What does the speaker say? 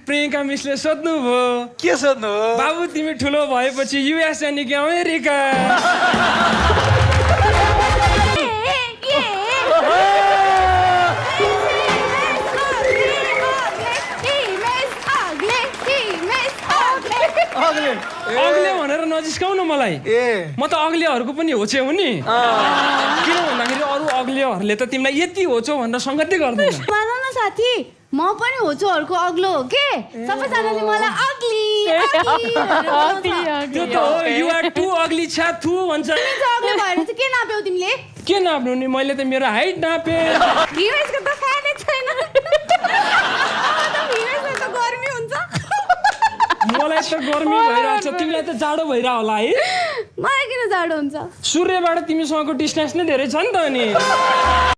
प्रियङ्का मिसले सोध्नु भयो के सोध्नु हो बाबु तिमी ठुलो भएपछि युएस जाने कि अमेरिका अग्ले भनेर नजिस्काउनु मलाई म त अग्लेहरूको पनि होचे हो नि किन भन्दाखेरि अरू अग्लेहरूले त तिमीलाई यति होचो भनेर सङ्गतै गर्दैन मान न साथी म पनि होचोहरूको अग्लो हो के सबैजनाले मलाई अग्ली त्यो त हो यु आर टु अग्ली छ्या थु भन्छ अग्लो भएर चाहिँ के नाप्यौ तिमीले के नाप्नु नि मैले त मेरो हाइट नापे भिवेसको त फ्यानै छैन भिवेसको त गर्मी हुन्छ मलाई त गर्मी भइरहेको छ तिमीलाई त जाडो भइरह होला है मलाई किन जाडो हुन्छ सूर्यबाट तिमीसँगको डिस्टेन्स नै धेरै छ नि त अनि